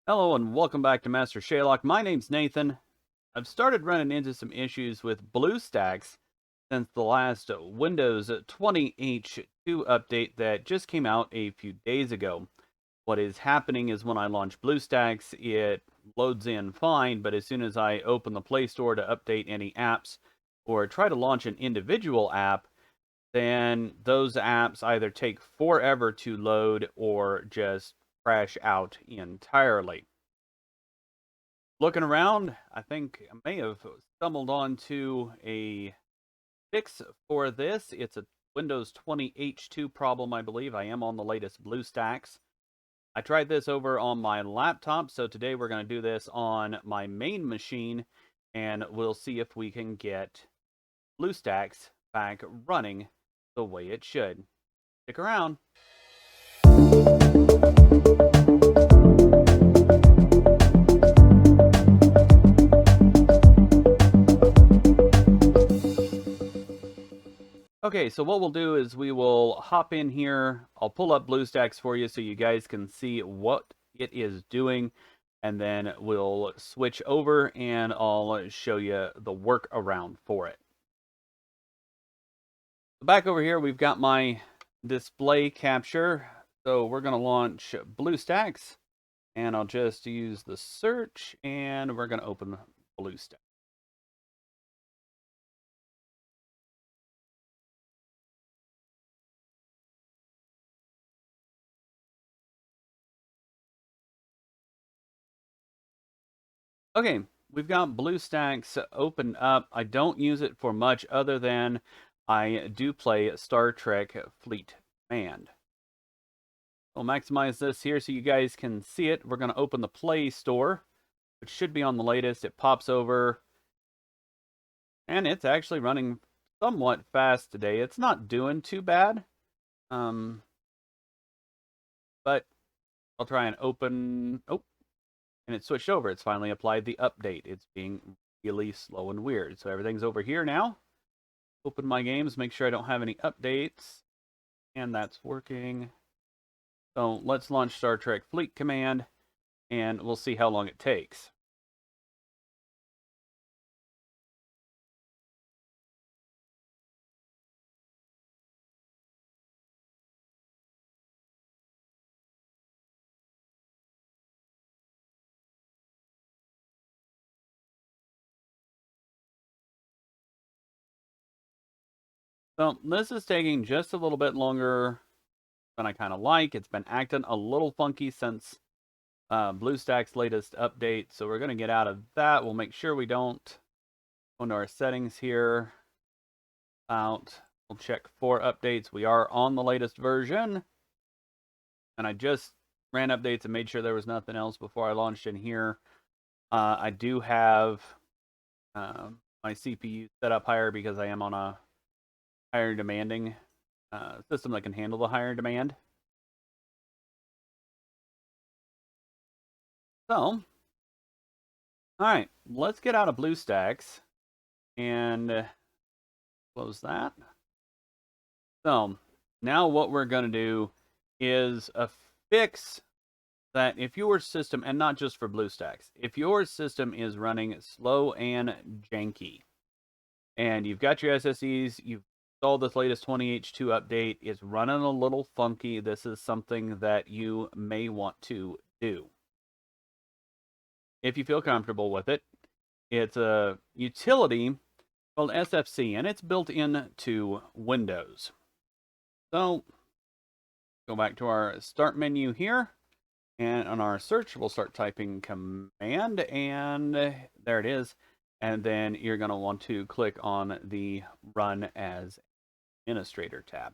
Hello and welcome back to Master Shaylock. My name's Nathan. I've started running into some issues with BlueStacks since the last Windows 20 H2 update that just came out a few days ago. What is happening is when I launch BlueStacks, it loads in fine, but as soon as I open the Play Store to update any apps or try to launch an individual app, then those apps either take forever to load or just crash out entirely. Looking around, I think I may have stumbled onto a fix for this. It's a Windows 20 H2 problem, I believe. I am on the latest BlueStacks. I tried this over on my laptop, so today we're going to do this on my main machine, and we'll see if we can get BlueStacks back running the way it should. Stick around. Okay, so what we'll do is we will hop in here. I'll pull up BlueStacks for you so you guys can see what it is doing. And then we'll switch over and I'll show you the workaround for it. Back over here, we've got my display capture. So we're going to launch BlueStacks. And I'll just use the search and we're going to open BlueStacks. Okay, we've got BlueStacks opened up. I don't use it for much other than I do play Star Trek Fleet Command. We'll maximize this here so you guys can see it. We're going to open the Play Store, which should be on the latest. It pops over, and it's actually running somewhat fast today. It's not doing too bad, but I'll try and open. Oh, and it switched over. It's finally applied the update. It's being really slow and weird. So everything's over here now. Open my games, make sure I don't have any updates. And that's working. So let's launch Star Trek Fleet Command, and we'll see how long it takes. So this is taking just a little bit longer than I kind of like. It's been acting a little funky since BlueStacks' latest update. So we're going to get out of that. We'll make sure we don't go into our settings here. Out. We'll check for updates. We are on the latest version. And I just ran updates and made sure there was nothing else before I launched in here. I do have my CPU set up higher because I am on a higher demanding system that can handle the higher demand. So, all right, let's get out of BlueStacks and close that. So, now what we're going to do is a fix that if your system, and not just for BlueStacks, if your system is running slow and janky, and you've got your SSDs, you've installed this latest 20H2 update, it's running a little funky, this is something that you may want to do. If you feel comfortable with it, it's a utility called SFC, and it's built into Windows. So, go back to our start menu here. And on our search, we'll start typing command, and there it is. And then you're going to want to click on the Run as Administrator tab.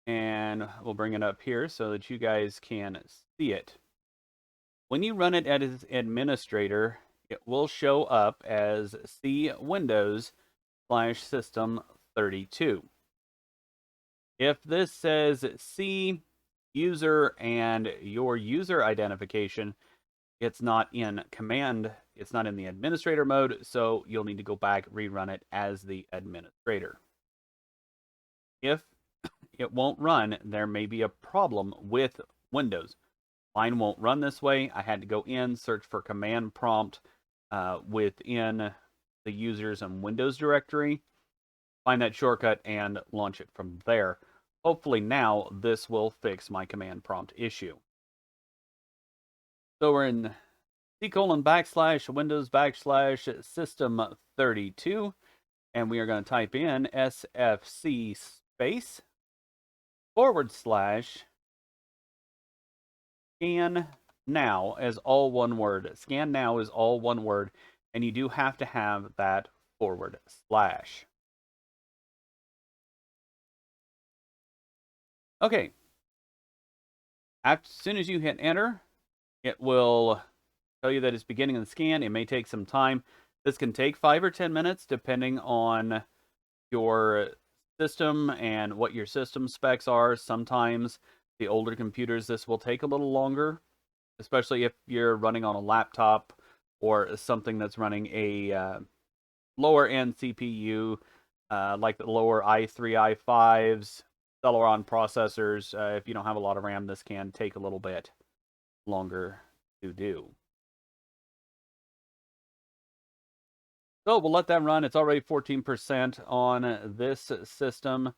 And we'll bring it up here so that you guys can see it. When you run it as administrator, it will show up as C Windows/System32. If this says C user and your user identification, it's not in command, it's not in the administrator mode, so you'll need to go back, rerun it as the administrator. If it won't run, there may be a problem with Windows. Mine won't run this way. I had to go in, search for command prompt within the users and Windows directory, find that shortcut, and launch it from there. Hopefully now this will fix my command prompt issue. So we're in /Windows /system32, and we are going to type in SFC space / scan now as all one word. Scan now is all one word, and you do have to have that /. Okay. As soon as you hit enter, it will tell you that it's beginning the scan. It may take some time. This can take 5 or 10 minutes depending on your system and what your system specs are. Sometimes the older computers, this will take a little longer, especially if you're running on a laptop or something that's running a lower end CPU, like the lower i3, i5s, Celeron processors. If you don't have a lot of RAM, this can take a little bit longer to do. So we'll let that run. It's already 14% on this system.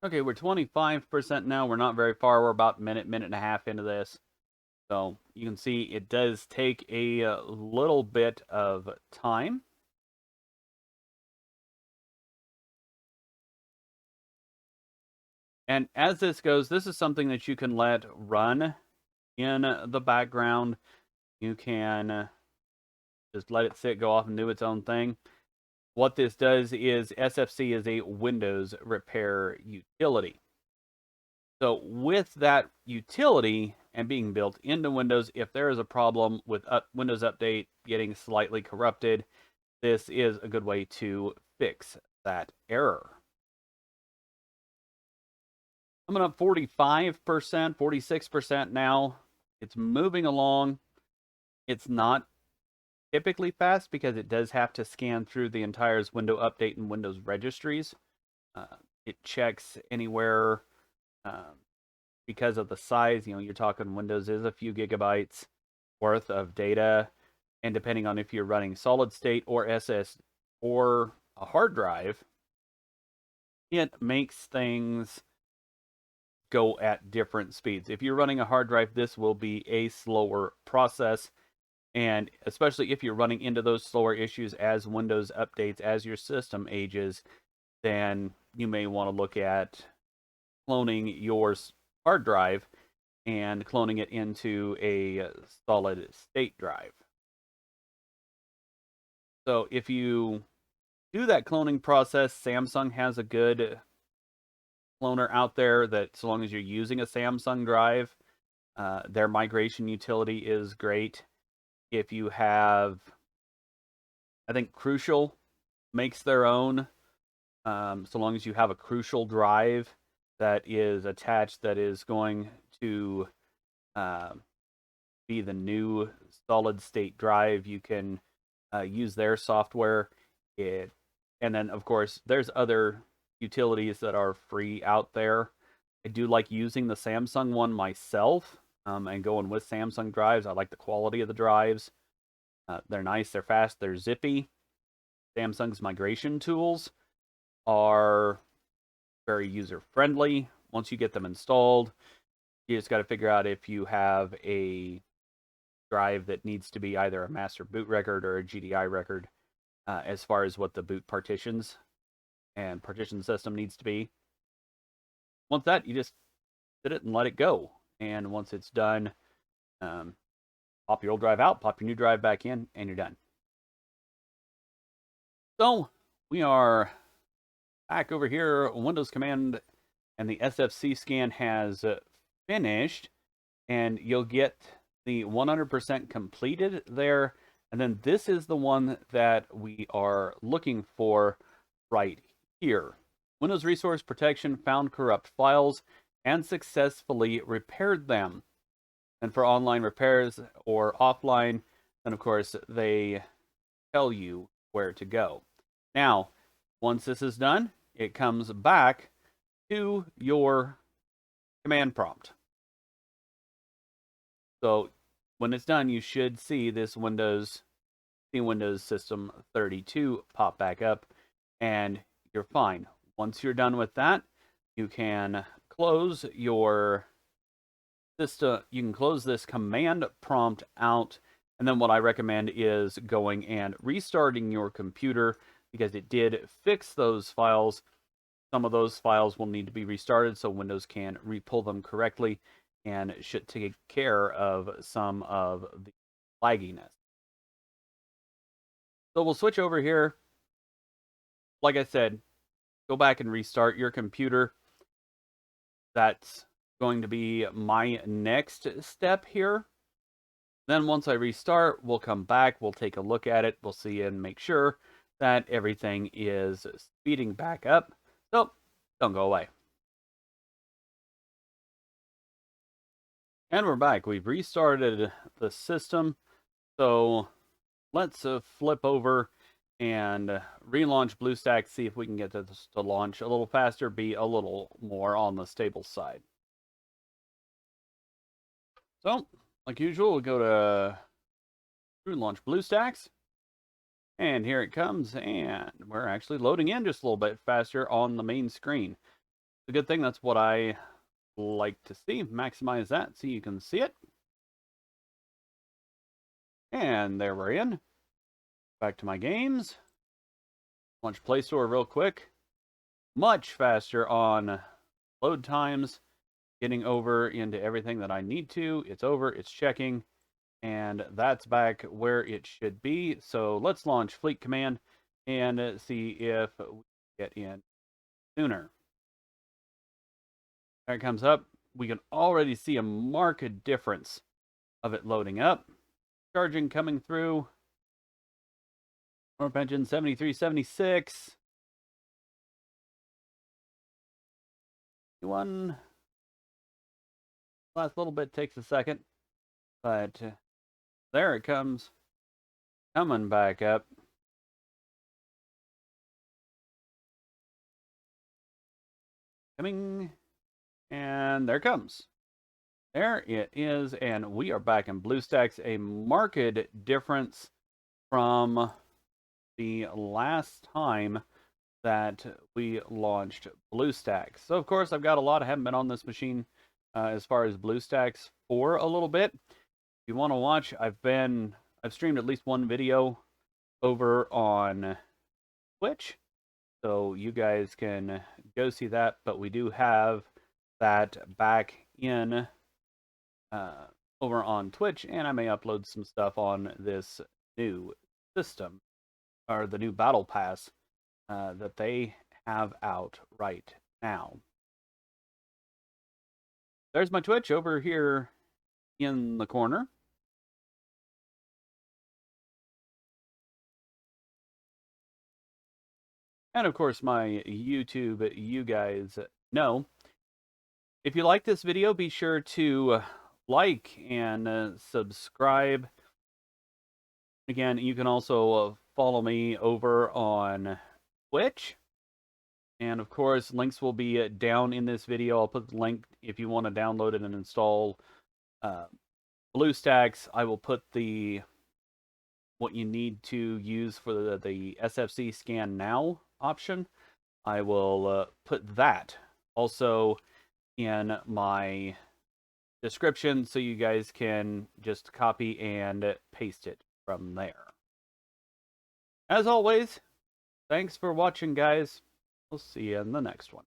Okay, we're 25% now. We're not very far. We're about a minute and a half into this. So you can see it does take a little bit of time. And as this goes, this is something that you can let run in the background. You can just let it sit, go off and do its own thing. What this does is SFC is a Windows repair utility. So with that utility and being built into Windows, if there is a problem with Windows Update getting slightly corrupted, this is a good way to fix that error. I'm up 45%, 46% now. It's moving along. It's not typically fast because it does have to scan through the entire Windows Update and Windows registries. It checks anywhere because of the size. You know, you're talking Windows is a few gigabytes worth of data, and depending on if you're running solid state or SS or a hard drive, it makes things go at different speeds. If you're running a hard drive, this will be a slower process. And especially if you're running into those slower issues as Windows updates, as your system ages, then you may want to look at cloning your hard drive and cloning it into a solid state drive. So if you do that cloning process, Samsung has a good cloner out there that, so long as you're using a Samsung drive, their migration utility is great. If you have, I think Crucial makes their own, so long as you have a Crucial drive that is attached, that is going to be the new solid state drive, you can use their software. And then, of course, there's other utilities that are free out there. I do like using the Samsung one myself, and going with Samsung drives. I like the quality of the drives. They're nice, they're fast, they're zippy. Samsung's migration tools are very user-friendly. Once you get them installed, you just got to figure out if you have a drive that needs to be either a master boot record or a GDI record, as far as what the boot partitions and partition system needs to be. Once that, you just sit it and let it go. And once it's done, pop your old drive out, pop your new drive back in, and you're done. So we are back over here. Windows command and the SFC scan has finished, and you'll get the 100% completed there. And then this is the one that we are looking for right here. Windows Resource Protection found corrupt files and successfully repaired them. And for online repairs or offline, then of course they tell you where to go. Now, once this is done, it comes back to your command prompt. So when it's done, you should see this Windows System 32 pop back up, and you're fine. Once you're done with that, you can close your system. You can close this command prompt out, and then what I recommend is going and restarting your computer, because it did fix those files. Some of those files will need to be restarted so Windows can repull them correctly, and should take care of some of the lagginess. So we'll switch over here. Like I said, go back and restart your computer. That's going to be my next step here. Then once I restart, we'll come back, we'll take a look at it, we'll see and make sure that everything is speeding back up. So don't go away. And we're back. We've restarted the system. So let's flip over and relaunch BlueStacks, see if we can get this to launch a little faster, be a little more on the stable side. So, like usual, we'll go to relaunch BlueStacks. And here it comes, and we're actually loading in just a little bit faster on the main screen. It's a good thing. That's what I like to see. Maximize that so you can see it. And there we're in. Back to my games. Launch Play Store real quick. Much faster on load times. Getting over into everything that I need to. It's over. It's checking. And that's back where it should be. So let's launch Fleet Command and see if we get in sooner. There it comes up. We can already see a marked difference of it loading up. Charging coming through. Warp engine 7376. One last little bit takes a second, but there it comes, coming back up. Coming, and there it comes. There it is, and we are back in BlueStacks. A marked difference from the last time that we launched BlueStacks. So of course I've got a lot. I haven't been on this machine as far as BlueStacks for a little bit. If you want to watch, I've streamed at least one video over on Twitch, so you guys can go see that. But we do have that back in over on Twitch, and I may upload some stuff on this new system, or the new Battle Pass that they have out right now. There's my Twitch over here in the corner. And of course my YouTube, you guys know. If you like this video, be sure to like and subscribe. Again, you can also follow me over on Twitch. And of course, links will be down in this video. I'll put the link if you want to download it and install BlueStacks. I will put what you need to use for the SFC scan now option. I will put that also in my description so you guys can just copy and paste it from there. As always, thanks for watching, guys. We'll see you in the next one.